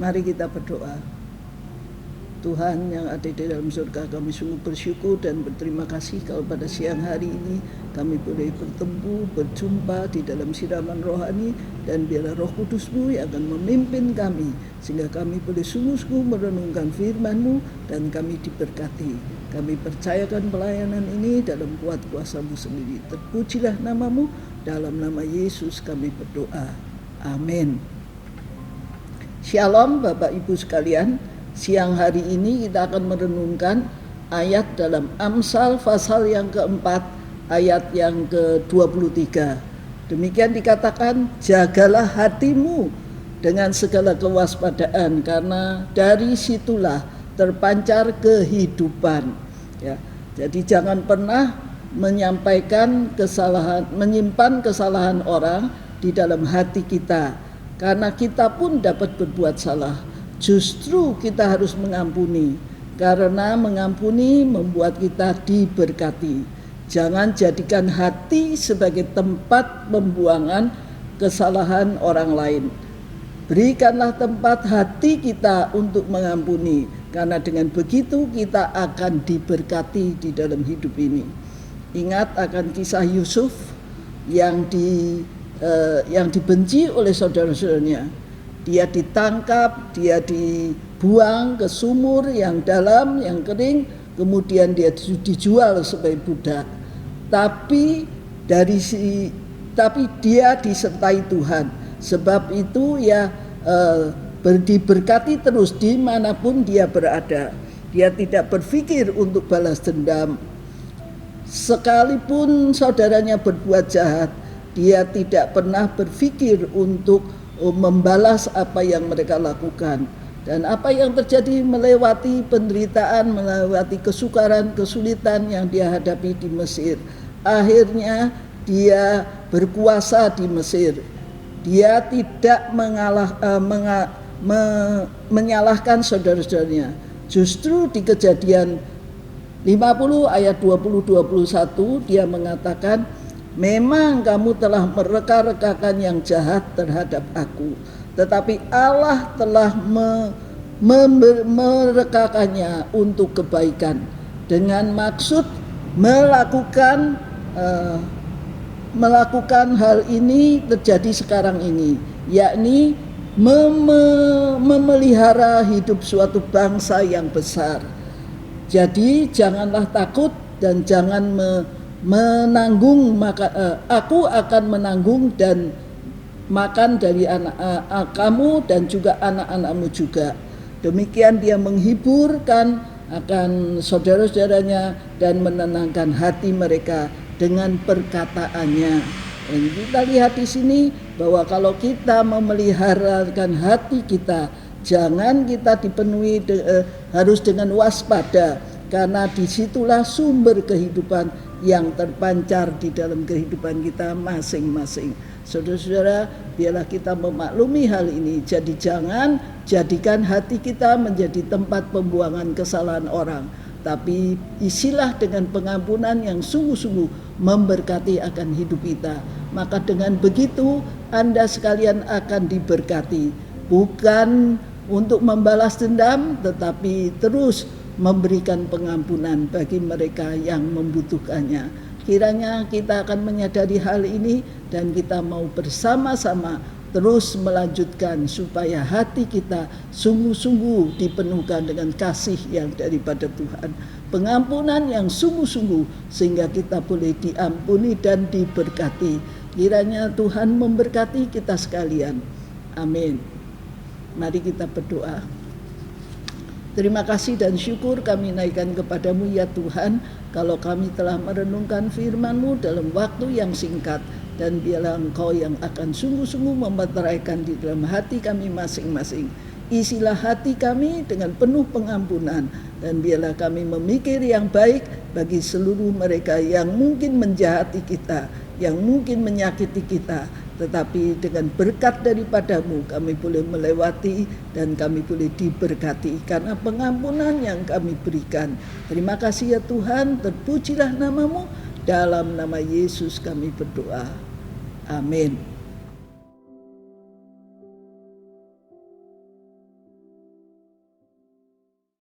Mari kita berdoa. Tuhan yang ada di dalam surga, kami sungguh bersyukur dan berterima kasih kalau pada siang hari ini kami boleh bertemu, berjumpa di dalam siraman rohani, dan biarlah Roh Kudus-Mu yang akan memimpin kami sehingga kami boleh sungguh-sungguh merenungkan firman-Mu dan kami diberkati. Kami percayakan pelayanan ini dalam kuat kuasa-Mu sendiri. Terpujilah nama-Mu, dalam nama Yesus kami berdoa. Amin. Shalom Bapak Ibu sekalian. Siang hari ini kita akan merenungkan ayat dalam Amsal pasal yang keempat, ayat yang ke-23. Demikian dikatakan, jagalah hatimu dengan segala kewaspadaan, karena dari situlah terpancar kehidupan. Ya, jadi jangan pernah menyimpan kesalahan orang di dalam hati kita, karena kita pun dapat berbuat salah. Justru kita harus mengampuni, karena mengampuni membuat kita diberkati. Jangan jadikan hati sebagai tempat pembuangan kesalahan orang lain. Berikanlah tempat hati kita untuk mengampuni, karena dengan begitu kita akan diberkati di dalam hidup ini. Ingat akan kisah Yusuf yang dibenci oleh saudara-saudaranya. Dia ditangkap, dia dibuang ke sumur yang dalam, yang kering, kemudian dia dijual sebagai budak. Tapi dia disertai Tuhan. Sebab itu ya diberkati terus dimanapun dia berada. Dia tidak berpikir untuk balas dendam. Sekalipun saudaranya berbuat jahat, dia tidak pernah berpikir untuk membalas apa yang mereka lakukan. Dan apa yang terjadi melewati penderitaan, melewati kesukaran, kesulitan yang dia hadapi di Mesir. Akhirnya dia berkuasa di Mesir. Dia tidak menyalahkan saudara-saudaranya. Justru di Kejadian 50 ayat 20-21 dia mengatakan, memang kamu telah mereka-rekakan yang jahat terhadap aku, tetapi Allah telah merekakannya untuk kebaikan, dengan maksud melakukan hal ini terjadi sekarang ini, yakni memelihara hidup suatu bangsa yang besar. Jadi janganlah takut dan jangan menanggung, maka aku akan menanggung dan makan dari anak kamu dan juga anak-anakmu juga. Demikian dia menghiburkan akan saudara-saudaranya dan menenangkan hati mereka dengan perkataannya. Dan kita lihat di sini bahwa kalau kita memeliharakan hati kita, jangan kita dipenuhi harus dengan waspada, karena disitulah sumber kehidupan yang terpancar di dalam kehidupan kita masing-masing. Saudara-saudara, biarlah kita memaklumi hal ini. Jadi jangan jadikan hati kita menjadi tempat pembuangan kesalahan orang, tapi isilah dengan pengampunan yang sungguh-sungguh memberkati akan hidup kita. Maka dengan begitu Anda sekalian akan diberkati, bukan untuk membalas dendam, tetapi terus memberikan pengampunan bagi mereka yang membutuhkannya. Kiranya kita akan menyadari hal ini dan kita mau bersama-sama terus melanjutkan supaya hati kita sungguh-sungguh dipenuhkan dengan kasih yang daripada Tuhan, pengampunan yang sungguh-sungguh, sehingga kita boleh diampuni dan diberkati. Kiranya Tuhan memberkati kita sekalian. Amin. Mari kita berdoa. Terima kasih dan syukur kami naikkan kepadamu ya Tuhan, kalau kami telah merenungkan firman-Mu dalam waktu yang singkat, dan biarlah Engkau yang akan sungguh-sungguh memeteraikan di dalam hati kami masing-masing. Isilah hati kami dengan penuh pengampunan, dan biarlah kami memikir yang baik bagi seluruh mereka yang mungkin menjahati kita, yang mungkin menyakiti kita. Tetapi dengan berkat daripadamu kami boleh melewati dan kami boleh diberkati karena pengampunan yang kami berikan. Terima kasih ya Tuhan, terpujilah namamu. Dalam nama Yesus kami berdoa. Amin.